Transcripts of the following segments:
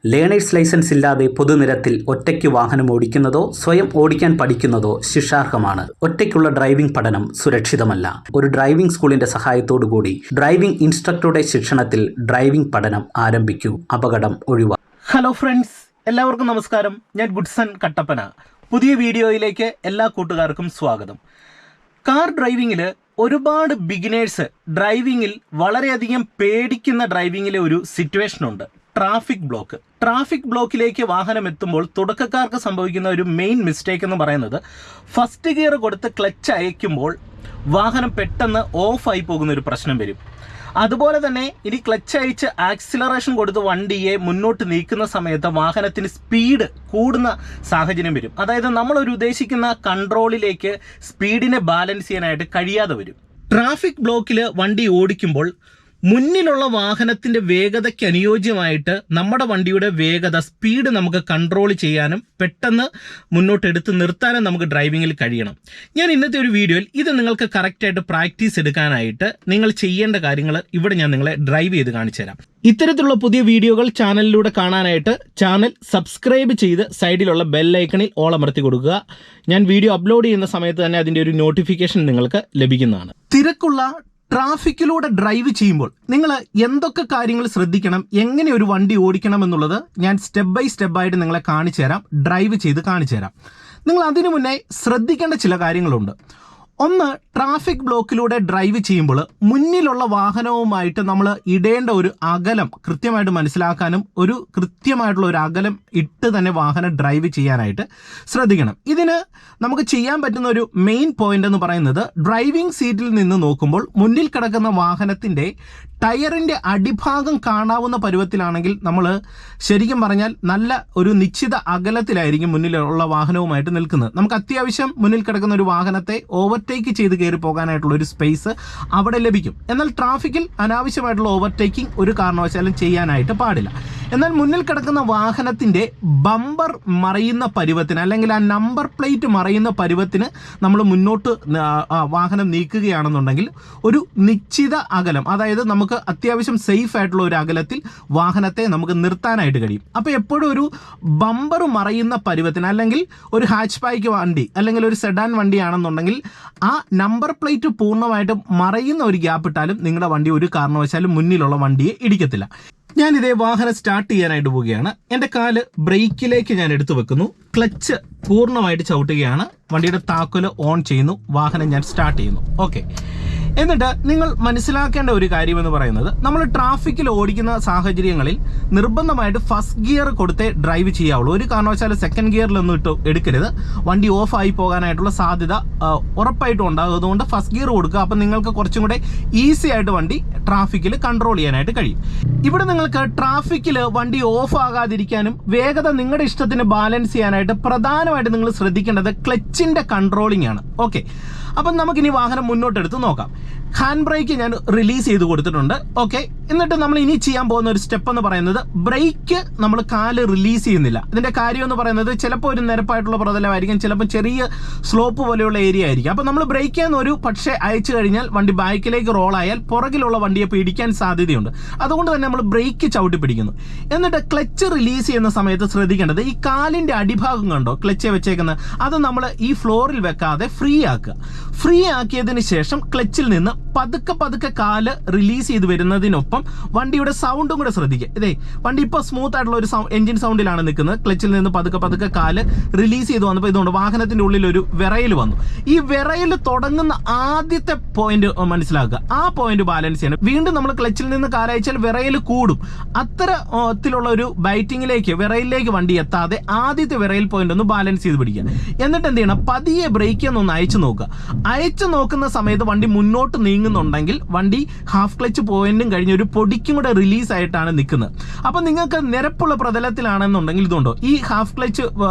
Learners licence ഇല്ലാതെ പൊതുനിരത്തിൽ ഒറ്റയ്ക്ക് വാഹനം ഓടിക്കുന്നതോ സ്വയം ഓടിക്കാൻ പഠിക്കുന്നതോ ശിക്ഷാർഹമാണ്. ഒറ്റയ്ക്കുള്ള ഡ്രൈവിംഗ് പഠനം സുരക്ഷിതമല്ല. ഒരു ഡ്രൈവിംഗ് സ്കൂളിന്റെ സഹായത്തോടുകൂടി ഡ്രൈവിംഗ് ഇൻസ്ട്രക്ടറുടെ ശിക്ഷണത്തിൽ ഡ്രൈവിംഗ് പഠനം ആരംഭിക്കൂ. അപകടം ഒഴിവാക്കും. ഹലോ ഫ്രണ്ട്സ്, എല്ലാവർക്കും നമസ്കാരം. ഞാൻ ഗുഡ്സൺ കട്ടപ്പന. പുതിയ വീഡിയോയിലേക്ക് എല്ലാ കൂട്ടുകാർക്കും സ്വാഗതം. കാർ ഡ്രൈവിങ്ങിൽ ഒരുപാട് ബിഗിനേഴ്സ് ഡ്രൈവിങ്ങിൽ വളരെയധികം പേടിക്കുന്ന ഡ്രൈവിങ്ങിലെ ഒരു സിറ്റുവേഷനുണ്ട്. ട്രാഫിക് ബ്ലോക്കിലേക്ക് വാഹനം എത്തുമ്പോൾ തുടക്കക്കാർക്ക് സംഭവിക്കുന്ന ഒരു മെയിൻ മിസ്റ്റേക്ക് എന്ന് പറയുന്നത് ഫസ്റ്റ് ഗിയർ കൊടുത്ത് ക്ലച്ച് അയക്കുമ്പോൾ വാഹനം പെട്ടെന്ന് ഓഫായി പോകുന്ന ഒരു പ്രശ്നം വരും. അതുപോലെ തന്നെ ഇനി ക്ലച്ച് അയച്ച് ആക്സിലറേഷൻ കൊടുത്ത് വണ്ടിയെ മുന്നോട്ട് നീക്കുന്ന സമയത്ത് വാഹനത്തിന് സ്പീഡ് കൂടുന്ന സാഹചര്യം വരും. അതായത് നമ്മളൊരു ഉദ്ദേശിക്കുന്ന കൺട്രോളിലേക്ക് സ്പീഡിനെ ബാലൻസ് ചെയ്യാനായിട്ട് കഴിയാതെ വരും. ട്രാഫിക് ബ്ലോക്കിൽ വണ്ടി ഓടിക്കുമ്പോൾ മുന്നിലുള്ള വാഹനത്തിൻ്റെ വേഗതയ്ക്ക് അനുയോജ്യമായിട്ട് നമ്മുടെ വണ്ടിയുടെ വേഗത സ്പീഡ് നമുക്ക് കൺട്രോൾ ചെയ്യാനും പെട്ടെന്ന് മുന്നോട്ടെടുത്ത് നിർത്താനും നമുക്ക് ഡ്രൈവിങ്ങിൽ കഴിയണം. ഞാൻ ഇന്നത്തെ ഒരു വീഡിയോയിൽ ഇത് നിങ്ങൾക്ക് കറക്റ്റായിട്ട് പ്രാക്ടീസ് എടുക്കാനായിട്ട് നിങ്ങൾ ചെയ്യേണ്ട കാര്യങ്ങൾ ഇവിടെ ഞാൻ നിങ്ങളെ ഡ്രൈവ് ചെയ്ത് കാണിച്ചു തരാം. ഇത്തരത്തിലുള്ള പുതിയ വീഡിയോകൾ ചാനലിലൂടെ കാണാനായിട്ട് ചാനൽ സബ്സ്ക്രൈബ് ചെയ്ത് സൈഡിലുള്ള ബെല്ലൈക്കണിൽ ഓൾ അമർത്തി കൊടുക്കുക. ഞാൻ വീഡിയോ അപ്ലോഡ് ചെയ്യുന്ന സമയത്ത് തന്നെ അതിൻ്റെ ഒരു നോട്ടിഫിക്കേഷൻ നിങ്ങൾക്ക് ലഭിക്കുന്നതാണ്. തിരക്കുള്ള ട്രാഫിക്കിലൂടെ ഡ്രൈവ് ചെയ്യുമ്പോൾ നിങ്ങൾ എന്തൊക്കെ കാര്യങ്ങൾ ശ്രദ്ധിക്കണം, എങ്ങനെ ഒരു വണ്ടി ഓടിക്കണം എന്നുള്ളത് ഞാൻ സ്റ്റെപ്പ് ബൈ സ്റ്റെപ്പായിട്ട് നിങ്ങളെ കാണിച്ചു തരാം, ഡ്രൈവ് ചെയ്ത് കാണിച്ചു തരാം. നിങ്ങൾ അതിനു മുന്നേ ശ്രദ്ധിക്കേണ്ട ചില കാര്യങ്ങളുണ്ട്. ഒന്ന്, ട്രാഫിക് ബ്ലോക്കിലൂടെ ഡ്രൈവ് ചെയ്യുമ്പോൾ മുന്നിലുള്ള വാഹനവുമായിട്ട് നമ്മൾ ഇടേണ്ട ഒരു അകലം കൃത്യമായിട്ട് മനസ്സിലാക്കാനും ഒരു കൃത്യമായിട്ടുള്ള ഒരു അകലം ഇട്ട് തന്നെ വാഹനം ഡ്രൈവ് ചെയ്യാനായിട്ട് ശ്രദ്ധിക്കണം. ഇതിന് നമുക്ക് ചെയ്യാൻ പറ്റുന്ന ഒരു മെയിൻ പോയിന്റ് എന്ന് പറയുന്നത് ഡ്രൈവിംഗ് സീറ്റിൽ നിന്ന് നോക്കുമ്പോൾ മുന്നിൽ കിടക്കുന്ന വാഹനത്തിൻ്റെ ടയറിൻ്റെ അടിഭാഗം കാണാവുന്ന പരുവത്തിലാണെങ്കിൽ നമ്മൾ ശരിക്കും പറഞ്ഞാൽ നല്ല ഒരു നിശ്ചിത അകലത്തിലായിരിക്കും മുന്നിലുള്ള വാഹനവുമായിട്ട് നിൽക്കുന്നത്. നമുക്ക് അത്യാവശ്യം മുന്നിൽ കിടക്കുന്ന ഒരു വാഹനത്തെ ഓവർടേക്ക് ചെയ്ത് കയറി പോകാനായിട്ടുള്ള ഒരു സ്പേസ് അവിടെ ലഭിക്കും. എന്നാൽ ട്രാഫിക്കിൽ അനാവശ്യമായിട്ടുള്ള ഓവർടേക്കിംഗ് ഒരു കാരണവശാലും ചെയ്യാനായിട്ട് പാടില്ല. എന്നാൽ മുന്നിൽ കിടക്കുന്ന വാഹനത്തിൻ്റെ ബമ്പർ മറയുന്ന പരുവത്തിന് അല്ലെങ്കിൽ ആ നമ്പർ പ്ലേറ്റ് മറയുന്ന പരുവത്തിന് നമ്മൾ മുന്നോട്ട് വാഹനം നീക്കുകയാണെന്നുണ്ടെങ്കിൽ ഒരു നിശ്ചിത അകലം, അതായത് നമുക്ക് അത്യാവശ്യം സേഫ് ആയിട്ടുള്ള ഒരു അകലത്തിൽ വാഹനത്തെ നമുക്ക് നിർത്താനായിട്ട് കഴിയും. അപ്പോൾ എപ്പോഴും ഒരു ബമ്പർ മറയുന്ന പരുവത്തിന്, അല്ലെങ്കിൽ ഒരു ഹാച്ച് ബാക്ക് വണ്ടി അല്ലെങ്കിൽ ഒരു സെഡാൻ വണ്ടിയാണെന്നുണ്ടെങ്കിൽ ആ നമ്പർ പ്ലേറ്റ് പൂർണ്ണമായിട്ടും മറയുന്ന ഒരു ഗ്യാപ്പ് ഇട്ടാലും നിങ്ങളുടെ വണ്ടി ഒരു കാരണവശാലും മുന്നിലുള്ള വണ്ടിയെ ഇടിക്കത്തില്ല. ഞാനിതേ വാഹനം സ്റ്റാർട്ട് ചെയ്യാനായിട്ട് പോവുകയാണ്. എൻ്റെ കാല് ബ്രേക്കിലേക്ക് ഞാൻ എടുത്തു വെക്കുന്നു, ക്ലച്ച് പൂർണ്ണമായിട്ട് ചവിട്ടുകയാണ്, വണ്ടിയുടെ താക്കോല് ഓൺ ചെയ്യുന്നു, വാഹനം ഞാൻ സ്റ്റാർട്ട് ചെയ്യുന്നു. ഓക്കെ. എന്നിട്ട് നിങ്ങൾ മനസ്സിലാക്കേണ്ട ഒരു കാര്യമെന്ന് പറയുന്നത്, നമ്മൾ ട്രാഫിക്കിൽ ഓടിക്കുന്ന സാഹചര്യങ്ങളിൽ നിർബന്ധമായിട്ട് ഫസ്റ്റ് ഗിയർ കൊടുത്തേ ഡ്രൈവ് ചെയ്യാവുള്ളൂ. ഒരു കാരണവശാലും സെക്കൻഡ് ഗിയറിലൊന്നും എടുക്കരുത്. വണ്ടി ഓഫായി പോകാനായിട്ടുള്ള സാധ്യത ഉറപ്പായിട്ടും ഉണ്ടാകും. അതുകൊണ്ട് ഫസ്റ്റ് ഗിയർ കൊടുക്കുക. അപ്പം നിങ്ങൾക്ക് കുറച്ചും കൂടെ ഈസി ആയിട്ട് വണ്ടി ട്രാഫിക്കിൽ കൺട്രോൾ ചെയ്യാനായിട്ട് കഴിയും. ഇവിടെ നിങ്ങൾക്ക് ട്രാഫിക്കിൽ വണ്ടി ഓഫ് ആകാതിരിക്കാനും വേഗത നിങ്ങളുടെ ഇഷ്ടത്തിന് ബാലൻസ് ചെയ്യാനായിട്ട് പ്രധാനമായിട്ട് നിങ്ങൾ ശ്രദ്ധിക്കേണ്ടത് ക്ലച്ചിൻ്റെ കൺട്രോളിംഗ് ആണ്. ഓക്കെ. അപ്പം നമുക്കിനി വാഹനം മുന്നോട്ടെടുത്ത് നോക്കാം. ഹാൻഡ് ബ്രേക്ക് ഞാൻ റിലീസ് ചെയ്ത് കൊടുത്തിട്ടുണ്ട്. ഓക്കെ. എന്നിട്ട് നമ്മൾ ഇനി ചെയ്യാൻ പോകുന്ന ഒരു സ്റ്റെപ്പ് എന്ന് പറയുന്നത് ബ്രേക്ക് നമ്മൾ കാല് റിലീസ് ചെയ്യുന്നില്ല. ഇതിൻ്റെ കാര്യം എന്ന് പറയുന്നത് ചിലപ്പോൾ ഒരു നിരപ്പായിട്ടുള്ള പ്രതലമായിരിക്കും, ചിലപ്പോൾ ചെറിയ സ്ലോപ്പ് പോലെയുള്ള ഏരിയ ആയിരിക്കും. അപ്പോൾ നമ്മൾ ബ്രേക്കിൽ നിന്ന് ഒരു പക്ഷേ അയച്ചു കഴിഞ്ഞാൽ വണ്ടി ബാക്കിലേക്ക് റോളായാൽ പുറകിലുള്ള വണ്ടിയെ പിടിക്കാൻ സാധ്യതയുണ്ട്. അതുകൊണ്ട് തന്നെ നമ്മൾ ബ്രേക്ക് ചവിട്ടി പിടിക്കുന്നു. എന്നിട്ട് ക്ലച്ച് റിലീസ് ചെയ്യുന്ന സമയത്ത് ശ്രദ്ധിക്കേണ്ടത് ഈ കാലിൻ്റെ അടിഭാഗം കണ്ടോ ക്ലച്ച് വെച്ചേക്കുന്നത്, അത് നമ്മൾ ഈ ഫ്ലോറിൽ വെക്കാതെ ഫ്രീ ആക്കുക. ഫ്രീ ആക്കിയതിന് ശേഷം ക്ലച്ചിൽ നിന്ന് പതുക്കെ കാല് റിലീസ് ചെയ്ത് വരുന്നതിനൊപ്പം വണ്ടിയുടെ സൗണ്ടും കൂടെ ശ്രദ്ധിക്കുക. ഇതേ വണ്ടി ഇപ്പോൾ സ്മൂത്ത് ആയിട്ടുള്ള ഒരു എഞ്ചിൻ സൗണ്ടിലാണ് നിൽക്കുന്നത്. ക്ലച്ചിൽ നിന്ന് പതുക്കെ കാല് റിലീസ് ചെയ്ത് വന്നപ്പോൾ ഇതുകൊണ്ട് വാഹനത്തിൻ്റെ ഉള്ളിൽ ഒരു വിറയൽ വന്നു. ഈ വിറയൽ തുടങ്ങുന്ന ആദ്യത്തെ പോയിന്റ് മനസ്സിലാക്കുക, ആ പോയിന്റ് ബാലൻസ് ചെയ്യണം. വീണ്ടും നമ്മൾ ക്ലച്ചിൽ നിന്ന് കാലയച്ചാൽ വിറയൽ കൂടും. അത്തരത്തിലുള്ള ഒരു ബൈറ്റിങ്ങിലേക്ക് വിറയിലേക്ക് വണ്ടി എത്താതെ ആദ്യത്തെ വിറയൽ പോയിന്റ് ഒന്ന് ബാലൻസ് ചെയ്ത് പിടിക്കുക. എന്നിട്ട് എന്ത് ചെയ്യണം, പതിയെ ബ്രേക്ക് ഒന്ന് അയച്ചു നോക്കുക. അയച്ചു നോക്കുന്ന സമയത്ത് വണ്ടി മുന്നോട്ട് നീങ്ങുന്നുണ്ടെങ്കിൽ വണ്ടി ഹാഫ് ക്ലച്ച് പോയിന്റും കഴിഞ്ഞ് ഒരു പൊടിക്കും കൂടെ റിലീസ് ആയിട്ടാണ് നിൽക്കുന്നത്. അപ്പം നിങ്ങൾക്ക് നിരപ്പുള്ള പ്രതലത്തിലാണെന്നുണ്ടെങ്കിൽ ഇതുണ്ടോ ഈ ഹാഫ് ക്ലച്ച്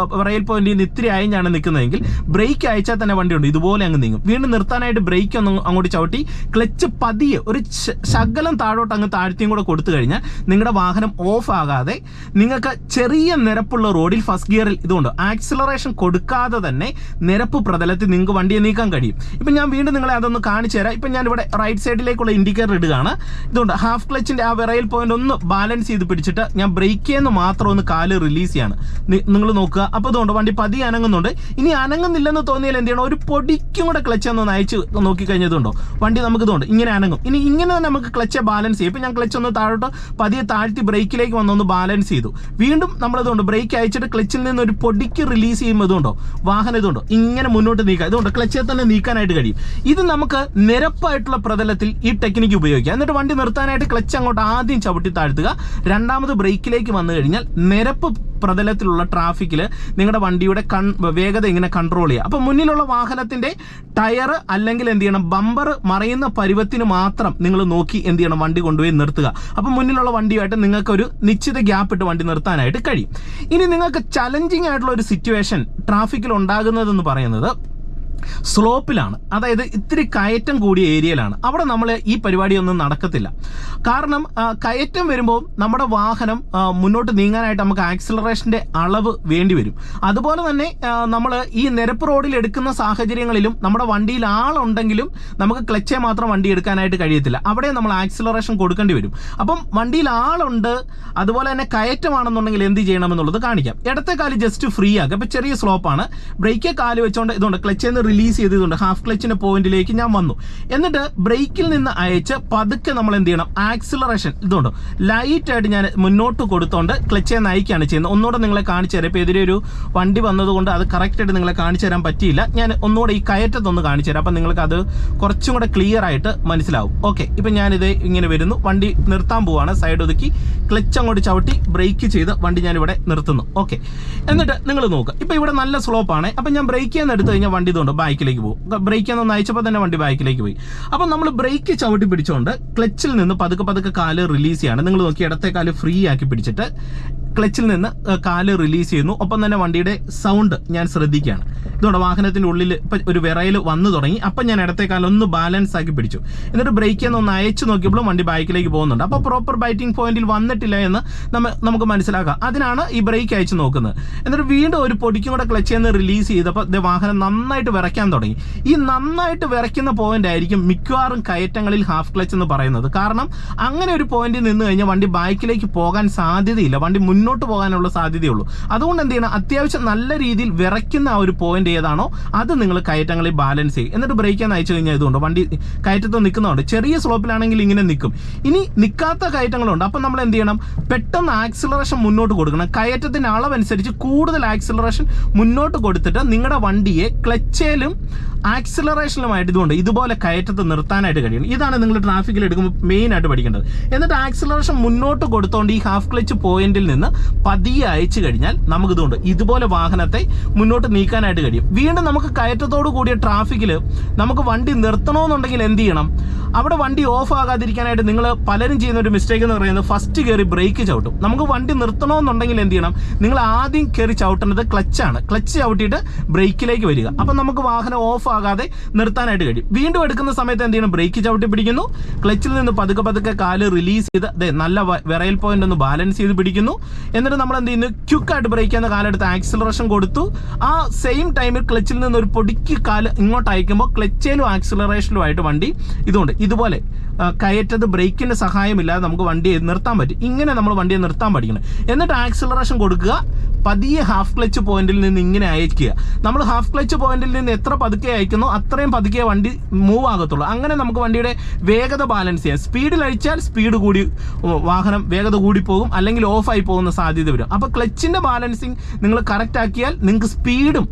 റെയിൽ പോയിന്റിൽ നിന്ന് ഇത്തിരി അയഞ്ഞാണ് നിൽക്കുന്നതെങ്കിൽ ബ്രേക്ക് അയച്ചാൽ തന്നെ വണ്ടി ഉണ്ട് ഇതുപോലെ അങ്ങ് നീങ്ങും. വീണ്ടും നിർത്താനായിട്ട് ബ്രേക്ക് ഒന്ന് അങ്ങോട്ട് ചവിട്ടി ക്ലച്ച് പതിയെ ഒരു ശകലം താഴോട്ട് അങ്ങ് താഴ്ത്തിയും കൂടെ കൊടുത്തു കഴിഞ്ഞാൽ നിങ്ങളുടെ വാഹനം ഓഫ് ആകാതെ നിങ്ങൾക്ക് ചെറിയ നിരപ്പുള്ള റോഡിൽ ഫസ്റ്റ് ഗിയറിൽ ഇതുകൊണ്ട് ആക്സിലറേഷൻ കൊടുക്കാതെ തന്നെ നിരപ്പ് പ്രതലത്തിൽ നിങ്ങൾക്ക് വണ്ടിയെ നീക്കാൻ കഴിയും. ഇപ്പം ഞാൻ വീണ്ടും നിങ്ങളെ അതൊന്ന് കാണിച്ചു തരാം. ഇപ്പം ഞാൻ ഞാനിവിടെ റൈറ്റ് സൈഡിലേക്കുള്ള ഇൻഡിക്കേറ്റർ ഇടുകയാണ്. ഇതുകൊണ്ട് ഹാഫ് ക്ലച്ചിൻ്റെ ആ വിറയൽ പോയിന്റ് ഒന്ന് ബാലൻസ് ചെയ്ത് പിടിച്ചിട്ട് ഞാൻ ബ്രേക്കിൽ നിന്ന് മാത്രം ഒന്ന് കാല് റിലീസ് ചെയ്യാണ്. നിങ്ങൾ നോക്കുക. അപ്പോൾ ഇതുകൊണ്ട് വണ്ടി പതിയെ അനങ്ങുന്നുണ്ട്. ഇനി അനങ്ങുന്നില്ലെന്ന് തോന്നിയാൽ എന്ത് ചെയ്യണം, ഒരു പൊടിക്കും കൂടെ ക്ലച്ച് ഒന്ന് അയച്ച് നോക്കിക്കഴിഞ്ഞതുണ്ടോ വണ്ടി നമുക്ക് ഇതുകൊണ്ട് ഇങ്ങനെ അനങ്ങും. ഇനി ഇങ്ങനെ തന്നെ നമുക്ക് ക്ലച്ച് ബാലൻസ് ചെയ്യും. ഇപ്പം ഞാൻ ക്ലച്ച് ഒന്ന് താഴോട്ട് പതിയെ താഴ്ത്തി ബ്രേക്കിലേക്ക് വന്നൊന്ന് ബാലൻസ് ചെയ്തു. വീണ്ടും നമ്മളിതുകൊണ്ട് ബ്രേക്ക് അയച്ചിട്ട് ക്ലച്ചിൽ നിന്ന് ഒരു പൊടിക്ക് റിലീസ് ചെയ്യുമ്പോൾ ഇതുണ്ടോ വാഹനം ഇതുണ്ടോ ഇങ്ങനെ മുന്നോട്ട് നീക്കാം. ഇതുകൊണ്ട് ക്ലച്ചിൽ തന്നെ നീക്കാനായിട്ട് കഴിയും. ഇത് നമുക്ക് നിരപ്പായിട്ടുള്ള പ്രതലത്തിൽ ഈ ടെക്നിക്ക് ഉപയോഗിക്കാം. എന്നിട്ട് വണ്ടി നിർത്താനായിട്ട് ക്ലച്ച് അങ്ങോട്ട് ആദ്യം ചവിട്ടി താഴ്ത്തുക. രണ്ടാമത് ബ്രേക്കിലേക്ക് വന്നു കഴിഞ്ഞാൽ നിരപ്പ് പ്രതലത്തിലുള്ള ട്രാഫിക്കിൽ നിങ്ങളുടെ വണ്ടിയുടെ വേഗത ഇങ്ങനെ കൺട്രോൾ ചെയ്യുക. അപ്പോൾ മുന്നിലുള്ള വാഹനത്തിൻ്റെ ടയർ അല്ലെങ്കിൽ എന്ത് ചെയ്യണം, ബമ്പർ മറയുന്ന പരുവത്തിന് മാത്രം നിങ്ങൾ നോക്കി എന്ത് ചെയ്യണം, വണ്ടി കൊണ്ടുപോയി നിർത്തുക. അപ്പോൾ മുന്നിലുള്ള വണ്ടിയുമായിട്ട് നിങ്ങൾക്ക് ഒരു നിശ്ചിത ഗ്യാപ്പ് ഇട്ട് വണ്ടി നിർത്താനായിട്ട് കഴിയും. ഇനി നിങ്ങൾക്ക് ചലഞ്ചിങ് ആയിട്ടുള്ള ഒരു സിറ്റുവേഷൻ ട്രാഫിക്കിൽ ഉണ്ടാകുന്നതെന്ന് പറയുന്നത് സ്ലോപ്പിലാണ്. അതായത് ഇത്തിരി കയറ്റം കൂടിയ ഏരിയയിലാണ്. അവിടെ നമ്മൾ ഈ പരിപാടിയൊന്നും നടക്കത്തില്ല. കാരണം കയറ്റം വരുമ്പോൾ നമ്മുടെ വാഹനം മുന്നോട്ട് നീങ്ങാനായിട്ട് നമുക്ക് ആക്സിലറേഷൻ്റെ അളവ് വേണ്ടി വരും. അതുപോലെ തന്നെ നമ്മൾ ഈ നിരപ്പ് റോഡിൽ എടുക്കുന്ന സാഹചര്യങ്ങളിലും നമ്മുടെ വണ്ടിയിൽ ആളുണ്ടെങ്കിലും നമുക്ക് ക്ലച്ചേ മാത്രം വണ്ടി എടുക്കാനായിട്ട് കഴിയത്തില്ല. അവിടെ നമ്മൾ ആക്സിലറേഷൻ കൊടുക്കേണ്ടി വരും. അപ്പം വണ്ടിയിൽ ആളുണ്ട്, അതുപോലെ തന്നെ കയറ്റമാണെന്നുണ്ടെങ്കിൽ എന്ത് ചെയ്യണമെന്നുള്ളത് കാണിക്കാം. ഇടത്തെ കാല് ജസ്റ്റ് ഫ്രീ ആക്കുക. അപ്പോൾ ചെറിയ സ്ലോപ്പാണ്. ബ്രേക്കേ കാല് വെച്ചുകൊണ്ട് ഇതുകൊണ്ട് ക്ലച്ചേന്ന് റിലീസ് ചെയ്തതുകൊണ്ട് ഹാഫ് ക്ലച്ചിന്റെ പോയിന്റിലേക്ക് ഞാൻ വന്നു. എന്നിട്ട് ബ്രേക്കിൽ നിന്ന് അയച്ച് പതുക്കെ നമ്മൾ എന്ത് ചെയ്യണം, ആക്സിലറേഷൻ ഇതുകൊണ്ട് ലൈറ്റായിട്ട് ഞാൻ മുന്നോട്ട് കൊടുത്തോണ്ട് ക്ലച്ചേ നയിക്കുകയാണ് ചെയ്യുന്നത്. ഒന്നുകൂടെ നിങ്ങളെ കാണിച്ചു തരാം. ഇപ്പോൾ എതിരെ ഒരു വണ്ടി വന്നതുകൊണ്ട് അത് കറക്റ്റായിട്ട് നിങ്ങളെ കാണിച്ചു തരാൻ പറ്റിയില്ല. ഞാൻ ഒന്നുകൂടെ ഈ കയറ്റത്തൊന്ന് കാണിച്ചു തരാം. അപ്പം നിങ്ങൾക്ക് അത് കുറച്ചും കൂടെ ക്ലിയർ ആയിട്ട് മനസ്സിലാവും. ഓക്കെ, ഇപ്പം ഞാനിത് ഇങ്ങനെ വരുന്നു, വണ്ടി നിർത്താൻ പോവാണ്. സൈഡ് ഒതുക്കി ക്ലച്ച് അങ്ങോട്ട് ചവിട്ടി ബ്രേക്ക് ചെയ്ത് വണ്ടി ഞാനിവിടെ നിർത്തുന്നു. ഓക്കെ, എന്നിട്ട് നിങ്ങൾ നോക്കുക. ഇപ്പം ഇവിടെ നല്ല സ്ലോപ്പാണ്. അപ്പം ഞാൻ ബ്രേക്ക് ചെയ്യാൻ എടുത്തു കഴിഞ്ഞാൽ വണ്ടി ഇതുകൊണ്ട് ബാക്കിലേക്ക് പോകും. ബ്രേക്ക് ഒന്ന് അയച്ചപ്പോൾ തന്നെ വണ്ടി ബാക്കിലേക്ക് പോയി. അപ്പം നമ്മൾ ബ്രേക്ക് ചവിട്ടി പിടിച്ചുകൊണ്ട് ക്ലച്ചിൽ നിന്ന് പതുക്കെ കാല് റിലീസ് ചെയ്യാണ്. നിങ്ങൾ നോക്കി ഇടത്തെ കാല് ഫ്രീ ആക്കി പിടിച്ചിട്ട് ക്ലച്ചിൽ നിന്ന് കാല് റിലീസ് ചെയ്യുന്നു. ഒപ്പം തന്നെ വണ്ടിയുടെ സൗണ്ട് ഞാൻ ശ്രദ്ധിക്കുകയാണ്. ഇതുകൊണ്ട് വാഹനത്തിൻ്റെ ഉള്ളിൽ ഇപ്പം ഒരു വിറയിൽ വന്നു തുടങ്ങി. അപ്പം ഞാൻ ഇടത്തെ കാലം ഒന്ന് ബാലൻസ് ആക്കി പിടിച്ചു. എന്നിട്ട് ബ്രേക്ക് ചെയ്യുന്ന ഒന്ന് അയച്ചു നോക്കിയപ്പോഴും വണ്ടി ബാക്കിലേക്ക് പോകുന്നുണ്ട്. അപ്പോൾ പ്രോപ്പർ ബൈറ്റിംഗ് പോയിന്റിൽ വന്നിട്ടില്ല എന്ന് നമുക്ക് മനസ്സിലാക്കാം. അതിനാണ് ഈ ബ്രേക്ക് അയച്ചു നോക്കുന്നത്. എന്നിട്ട് വീണ്ടും ഒരു പൊടിക്കും കൂടെ ക്ലച്ച് ചെയ്യുന്ന റിലീസ് ചെയ്തപ്പോൾ വാഹനം നന്നായിട്ട് വിറയ്ക്കാൻ തുടങ്ങി. ഈ നന്നായിട്ട് വിറയ്ക്കുന്ന പോയിന്റ് ആയിരിക്കും മിക്കവാറും കയറ്റങ്ങളിൽ ഹാഫ് ക്ലച്ച് എന്ന് പറയുന്നത്. കാരണം അങ്ങനെ ഒരു പോയിന്റിൽ നിന്ന് കഴിഞ്ഞാൽ വണ്ടി ബാക്കിലേക്ക് പോകാൻ സാധ്യതയില്ല, വണ്ടി മുന്നോട്ട് പോകാനുള്ള സാധ്യതയുള്ളൂ. അതുകൊണ്ട് എന്ത് ചെയ്യണം, അത്യാവശ്യം നല്ല രീതിയിൽ വിറയ്ക്കുന്ന ആ ഒരു പോയിന്റ് ഏതാണോ അത് നിങ്ങൾ കയറ്റങ്ങളിൽ ബാലൻസ് ചെയ്യും. എന്നിട്ട് ബ്രേക്ക് അയച്ചു കഴിഞ്ഞാൽ ഇതുകൊണ്ട് വണ്ടി കയറ്റത്ത് നിൽക്കുന്നതുകൊണ്ട് ചെറിയ സ്ലോപ്പിലാണെങ്കിൽ ഇങ്ങനെ നിൽക്കും. ഇനി നിൽക്കാത്ത കയറ്റങ്ങളുണ്ട്. അപ്പം നമ്മൾ എന്ത് ചെയ്യണം, പെട്ടെന്ന് ആക്സിലറേഷൻ മുന്നോട്ട് കൊടുക്കണം. കയറ്റത്തിൻ്റെ അളവനുസരിച്ച് കൂടുതൽ ആക്സിലറേഷൻ മുന്നോട്ട് കൊടുത്തിട്ട് നിങ്ങളുടെ വണ്ടിയെ ക്ലച്ചേലും ആക്സിലറേഷനിലുമായിട്ട് ഇതുകൊണ്ട് ഇതുപോലെ കയറ്റത്ത് നിർത്താനായിട്ട് കഴിയണം. ഇതാണ് നിങ്ങൾ ട്രാഫിക്കിൽ എടുക്കുമ്പോൾ മെയിൻ ആയിട്ട് പഠിക്കേണ്ടത്. എന്നിട്ട് ആക്സിലറേഷൻ മുന്നോട്ട് കൊടുത്തോണ്ട് ഈ ഹാഫ് ക്ലച്ച് പോയിന്റിൽ നിന്ന് പതിയെ അയച്ചു കഴിഞ്ഞാൽ നമുക്ക് ഇതുകൊണ്ട് ഇതുപോലെ വാഹനത്തെ മുന്നോട്ട് നീക്കാനായിട്ട് കഴിയും. വീണ്ടും നമുക്ക് കയറ്റത്തോട് കൂടിയ ട്രാഫിക്കിൽ നമുക്ക് വണ്ടി നിർത്തണമെന്നുണ്ടെങ്കിൽ എന്ത് ചെയ്യണം, അവിടെ വണ്ടി ഓഫ് ആകാതിരിക്കാനായിട്ട് നിങ്ങൾ പലരും ചെയ്യുന്ന ഒരു മിസ്റ്റേക്ക് എന്ന് പറയുന്നത് ഫസ്റ്റ് കയറി ബ്രേക്ക് ചവിട്ടും. നമുക്ക് വണ്ടി നിർത്തണമെന്നുണ്ടെങ്കിൽ എന്ത് ചെയ്യണം, നിങ്ങൾ ആദ്യം കയറി ചവിട്ടുന്നത് ക്ലച്ചാണ്. ക്ലച്ച് ചവിട്ടിയിട്ട് ബ്രേക്കിലേക്ക് വരിക. അപ്പം നമുക്ക് വാഹനം ഓഫ് ആകാതെ നിർത്താനായിട്ട് കഴിയും. വീണ്ടും എടുക്കുന്ന സമയത്ത് എന്ത് ചെയ്യണം, ബ്രേക്ക് ചവിട്ടി പിടിക്കുന്നു, ക്ലച്ചിൽ നിന്ന് പതുക്കെ കാല് റിലീസ് ചെയ്ത് അതെ നല്ല വിറയൽ പോയിന്റ് ഒന്ന് ബാലൻസ് ചെയ്ത് പിടിക്കുന്നു. എന്നിട്ട് നമ്മൾ എന്ത് ചെയ്യുന്നു, ക്യുക്കായിട്ട് ബ്രേക്ക് ചെയ്യുന്ന കാലെടുത്ത് ആക്സിലറേഷൻ കൊടുത്തു. ആ സെയിം ടൈമിൽ ക്ലച്ചിൽ നിന്ന് ഒരു പൊടിക്ക് കാല് ഇങ്ങോട്ട് അയക്കുമ്പോൾ ക്ലച്ചിലും ആക്സിലറേഷനിലുമായിട്ട് വണ്ടി ഇതുകൊണ്ട് ഇതുപോലെ കയറ്റത് ബ്രേക്കിൻ്റെ സഹായമില്ലാതെ നമുക്ക് വണ്ടിയെ നിർത്താൻ പറ്റും. ഇങ്ങനെ നമ്മൾ വണ്ടിയെ നിർത്താൻ പഠിക്കണം. എന്നിട്ട് ആക്സിലറേഷൻ കൊടുക്കുക, പതിയെ ഹാഫ് ക്ലച്ച് പോയിന്റിൽ നിന്ന് ഇങ്ങനെ അയക്കുക. നമ്മൾ ഹാഫ് ക്ലച്ച് പോയിന്റിൽ നിന്ന് എത്ര പതുക്കെ അയക്കുന്നോ അത്രയും പതുക്കെ വണ്ടി മൂവ് ആകത്തുള്ളൂ. അങ്ങനെ നമുക്ക് വണ്ടിയുടെ വേഗത ബാലൻസ് ചെയ്യാം. സ്പീഡിൽ അഴിച്ചാൽ സ്പീഡ് കൂടി വാഹനം വേഗത കൂടി പോകും, അല്ലെങ്കിൽ ഓഫായി പോകുന്ന സാധ്യത വരും. അപ്പോൾ ക്ലച്ചിൻ്റെ ബാലൻസിങ് നിങ്ങൾ കറക്റ്റ് ആക്കിയാൽ നിങ്ങൾക്ക് സ്പീഡും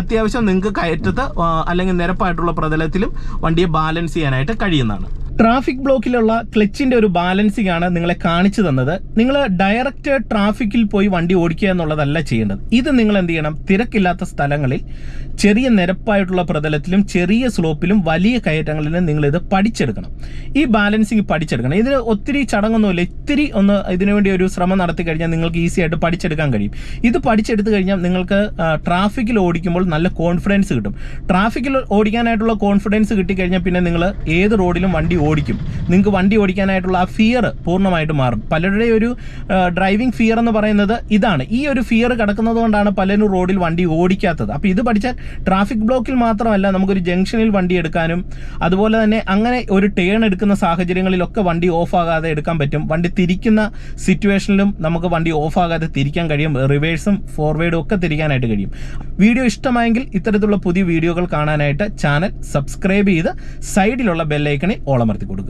അത്യാവശ്യം നിങ്ങൾക്ക് കയറ്റത്ത് അല്ലെങ്കിൽ നിരപ്പായിട്ടുള്ള പ്രതലത്തിലും വണ്ടിയെ ബാലൻസ് ചെയ്യാനായിട്ട് കഴിയുന്നതാണ്. ട്രാഫിക് ബ്ലോക്കിലുള്ള ക്ലച്ചിൻ്റെ ഒരു ബാലൻസിംഗ് ആണ് നിങ്ങളെ കാണിച്ചു തന്നത്. നിങ്ങൾ ഡയറക്റ്റ് ട്രാഫിക്കിൽ പോയി വണ്ടി ഓടിക്കുക എന്നുള്ളതല്ല ചെയ്യേണ്ടത്. ഇത് നിങ്ങൾ എന്ത് ചെയ്യണം, തിരക്കില്ലാത്ത സ്ഥലങ്ങളിൽ ചെറിയ നിരപ്പായിട്ടുള്ള പ്രതലത്തിലും ചെറിയ സ്ലോപ്പിലും വലിയ കയറ്റങ്ങളിലും നിങ്ങളിത് പഠിച്ചെടുക്കണം. ഈ ബാലൻസിങ് പഠിച്ചെടുക്കണം. ഇതിന് ഒത്തിരി ചടങ്ങൊന്നുമില്ല. ഇത്തിരി ഒന്ന് ഇതിനുവേണ്ടി ഒരു ശ്രമം നടത്തി കഴിഞ്ഞാൽ നിങ്ങൾക്ക് ഈസി ആയിട്ട് പഠിച്ചെടുക്കാൻ കഴിയും. ഇത് പഠിച്ചെടുത്ത് കഴിഞ്ഞാൽ നിങ്ങൾക്ക് ട്രാഫിക്കിൽ ഓടിക്കുമ്പോൾ നല്ല കോൺഫിഡൻസ് കിട്ടും. ട്രാഫിക്കിൽ ഓടിക്കാനായിട്ടുള്ള കോൺഫിഡൻസ് കിട്ടിക്കഴിഞ്ഞാൽ പിന്നെ നിങ്ങൾ ഏത് റോഡിലും വണ്ടി ഓടിക്കും. നിങ്ങൾക്ക് വണ്ടി ഓടിക്കാനായിട്ടുള്ള ആ ഫിയർ പൂർണ്ണമായിട്ട് മാറും. പലരുടെയും ഒരു ഡ്രൈവിംഗ് ഫിയർ എന്ന് പറയുന്നത് ഇതാണ്. ഈ ഒരു ഫിയർ കിടക്കുന്നത് കൊണ്ടാണ് പലരും റോഡിൽ വണ്ടി ഓടിക്കാത്തത്. അപ്പോൾ ഇത് പഠിച്ചാൽ ട്രാഫിക് ബ്ലോക്കിൽ മാത്രമല്ല, നമുക്കൊരു ജംഗ്ഷനിൽ വണ്ടി എടുക്കാനും അതുപോലെ തന്നെ അങ്ങനെ ഒരു ടേൺ എടുക്കുന്ന സാഹചര്യങ്ങളിലൊക്കെ വണ്ടി ഓഫാകാതെ എടുക്കാൻ പറ്റും. വണ്ടി തിരിക്കുന്ന സിറ്റുവേഷനിലും നമുക്ക് വണ്ടി ഓഫാകാതെ തിരിക്കാൻ കഴിയും. റിവേഴ്സും ഫോർവേഡും ഒക്കെ തിരിക്കാനായിട്ട് കഴിയും. വീഡിയോ ഇഷ്ടമായെങ്കിൽ ഇത്തരത്തിലുള്ള പുതിയ വീഡിയോകൾ കാണാനായിട്ട് ചാനൽ സബ്സ്ക്രൈബ് ചെയ്ത് സൈഡിലുള്ള ബെല്ലൈക്കണിൽ ഓളമർത്തി കൊടുക്കുക.